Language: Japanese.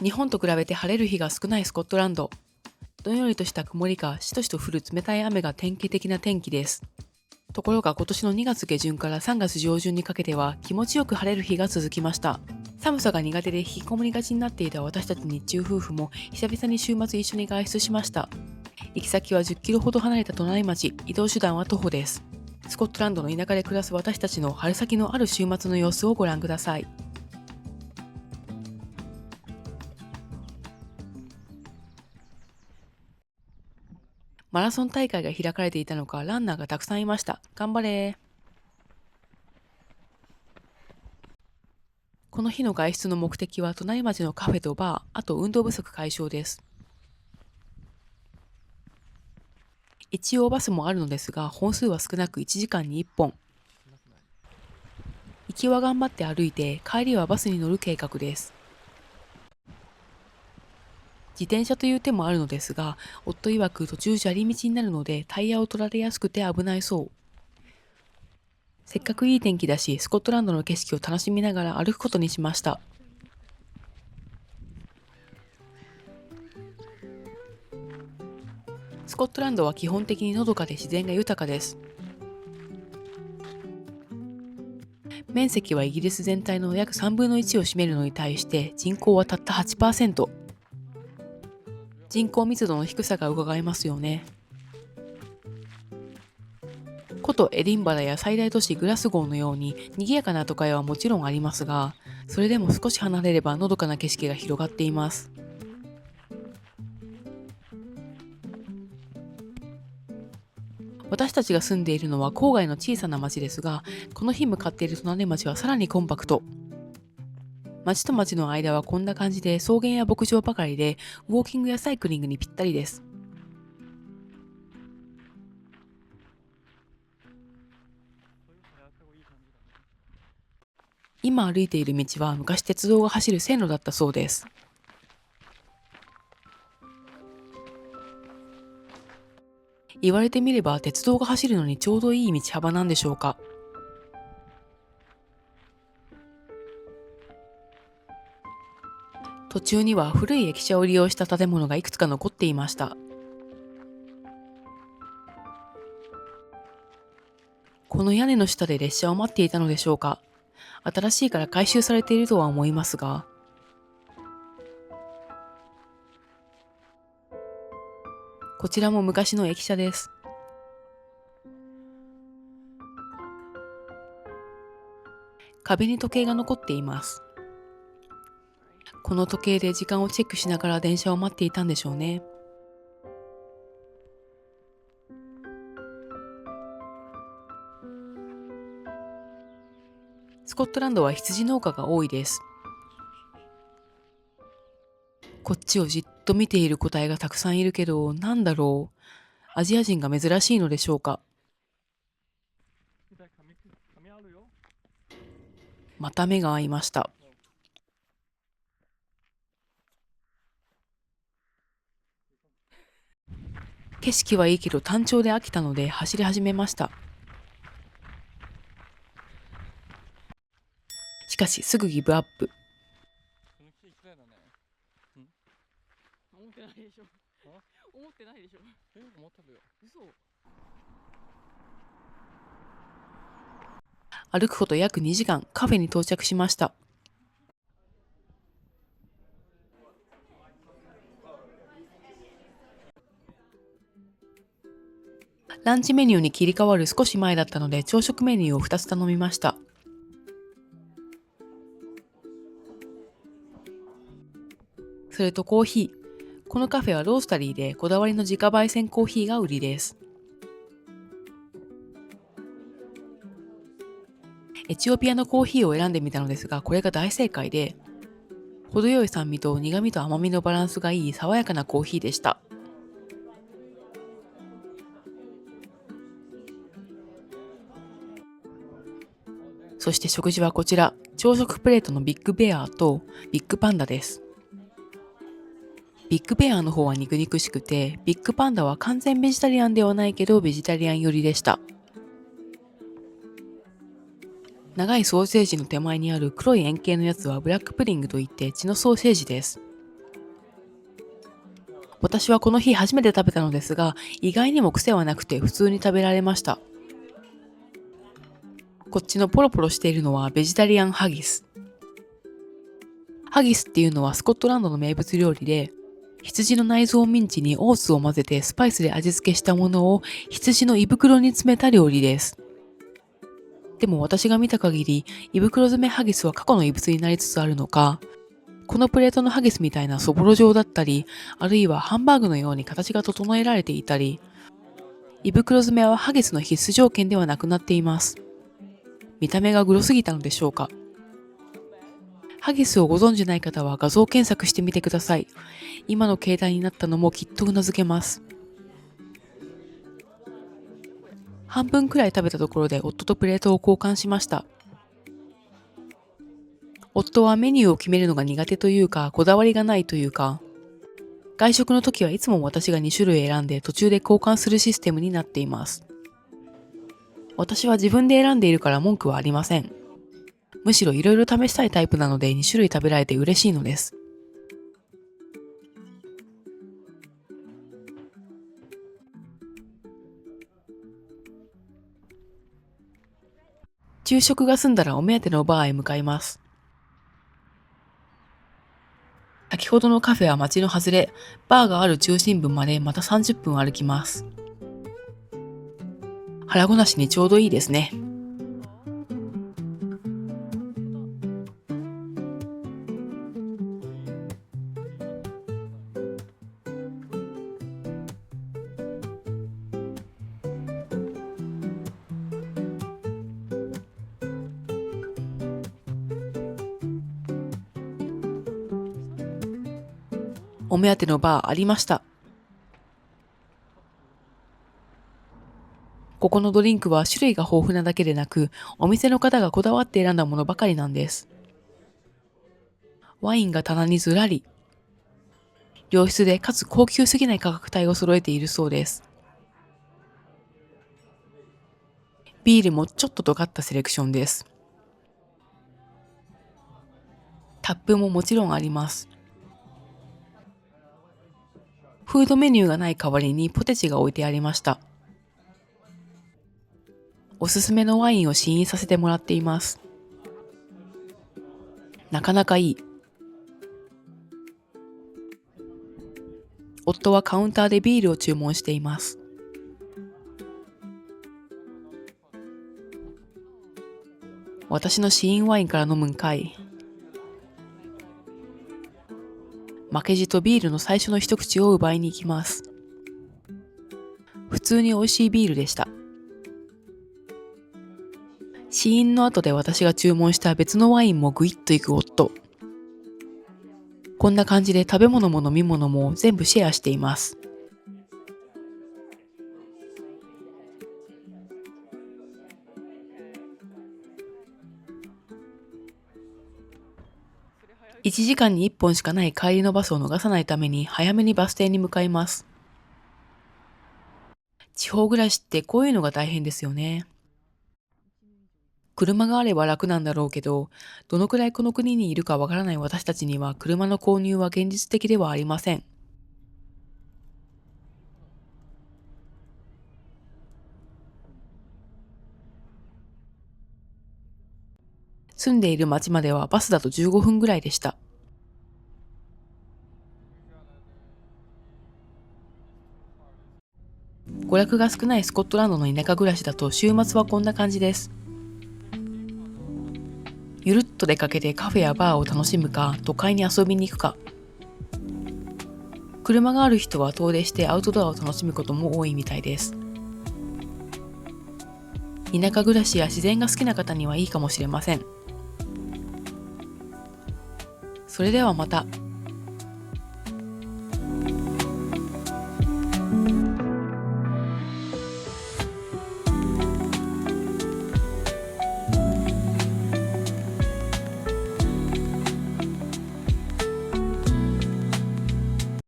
日本と比べて晴れる日が少ないスコットランド。どんよりとした曇りかしとしと降る冷たい雨が典型的な天気です。ところが今年の2月下旬から3月上旬にかけては気持ちよく晴れる日が続きました。寒さが苦手で引きこもりがちになっていた私たち日中夫婦も久々に週末一緒に外出しました。行き先は10キロほど離れた隣町、移動手段は徒歩です。スコットランドの田舎で暮らす私たちの春先のある週末の様子をご覧ください。マラソン大会が開かれていたのか、ランナーがたくさんいました。頑張れ。この日の外出の目的は隣町のカフェとバー、あと運動不足解消です。一応バスもあるのですが、本数は少なく1時間に1本。行きは頑張って歩いて、帰りはバスに乗る計画です。自転車という手もあるのですが、夫曰く途中砂利道になるのでタイヤを取られやすくて危ないそう。せっかくいい天気だし、スコットランドの景色を楽しみながら歩くことにしました。スコットランドは基本的にのどかで自然が豊かです。面積はイギリス全体の約3分の1を占めるのに対して人口はたった 8%。人口密度の低さが伺えますよね。古都エディンバラや最大都市グラスゴーのように賑やかな都会はもちろんありますが、それでも少し離れればのどかな景色が広がっています。私たちが住んでいるのは郊外の小さな町ですが、この日向かっている隣町はさらにコンパクト。町と町の間はこんな感じで草原や牧場ばかりで、ウォーキングやサイクリングにぴったりです。今歩いている道は昔鉄道が走る線路だったそうです。言われてみれば鉄道が走るのにちょうどいい道幅なんでしょうか。途中には古い駅舎を利用した建物がいくつか残っていました。この屋根の下で列車を待っていたのでしょうか。新しいから改修されているとは思いますが、こちらも昔の駅舎です。壁に時計が残っています。この時計で時間をチェックしながら電車を待っていたんでしょうね。スコットランドは羊農家が多いです。こっちをじっと見ている個体がたくさんいるけど、なんだろう。アジア人が珍しいのでしょうか。また目が合いました。景色はいいけど単調で飽きたので走り始めました。しかしすぐギブアップ。思ってないでしょ。思ってないでしょ。思ったよ。嘘。歩くこと約2時間、カフェに到着しました。ランチメニューに切り替わる少し前だったので朝食メニューを2つ頼みました。それとコーヒー。このカフェはロースタリーでこだわりの自家焙煎コーヒーが売りです。エチオピアのコーヒーを選んでみたのですが、これが大正解で、程よい酸味と苦味と甘みのバランスがいい爽やかなコーヒーでした。そして食事はこちら、朝食プレートのビッグベアとビッグパンダです。ビッグベアの方は肉々しくて、ビッグパンダは完全ベジタリアンではないけどベジタリアン寄りでした。長いソーセージの手前にある黒い円形のやつはブラックプディングといって血のソーセージです。私はこの日初めて食べたのですが、意外にも癖はなくて普通に食べられました。こっちのポロポロしているのはベジタリアンハギス。ハギスっていうのはスコットランドの名物料理で、羊の内臓ミンチにオーツを混ぜてスパイスで味付けしたものを羊の胃袋に詰めた料理です。でも私が見た限り、胃袋詰めハギスは過去の異物になりつつあるのか、このプレートのハギスみたいなそぼろ状だったり、あるいはハンバーグのように形が整えられていたり、胃袋詰めはハギスの必須条件ではなくなっています。見た目がグロすぎたのでしょうか。ハギスをご存じない方は画像検索してみてください。今の形態になったのもきっとうなずけます。半分くらい食べたところで夫とプレートを交換しました。夫はメニューを決めるのが苦手というか、こだわりがないというか、外食の時はいつも私が2種類選んで途中で交換するシステムになっています。私は自分で選んでいるから文句はありません。むしろいろいろ試したいタイプなので2種類食べられて嬉しいのです。昼食が済んだらお目当てのバーへ向かいます。先ほどのカフェは街の外れ、バーがある中心部までまた30分歩きます。腹ごなしにちょうどいいですね。お目当てのバーありました。ここのドリンクは種類が豊富なだけでなく、お店の方がこだわって選んだものばかりなんです。ワインが棚にずらり。良質でかつ高級すぎない価格帯を揃えているそうです。ビールもちょっと尖ったセレクションです。タップももちろんあります。フードメニューがない代わりにポテチが置いてありました。おすすめのワインを試飲させてもらっています。なかなかいい。夫はカウンターでビールを注文しています。私の試飲ワインから飲むんかい。負けじとビールの最初の一口を奪いに行きます。普通に美味しいビールでした。試飲の後で私が注文した別のワインもぐいっといく夫。こんな感じで食べ物も飲み物も全部シェアしています。1時間に1本しかない帰りのバスを逃さないために早めにバス停に向かいます。地方暮らしってこういうのが大変ですよね。車があれば楽なんだろうけど、どのくらいこの国にいるかわからない私たちには車の購入は現実的ではありません。住んでいる町まではバスだと15分ぐらいでした。娯楽が少ないスコットランドの田舎暮らしだと週末はこんな感じです。ゆるっと出かけてカフェやバーを楽しむか、都会に遊びに行くか。車がある人は遠出してアウトドアを楽しむことも多いみたいです。田舎暮らしや自然が好きな方にはいいかもしれません。それではまた。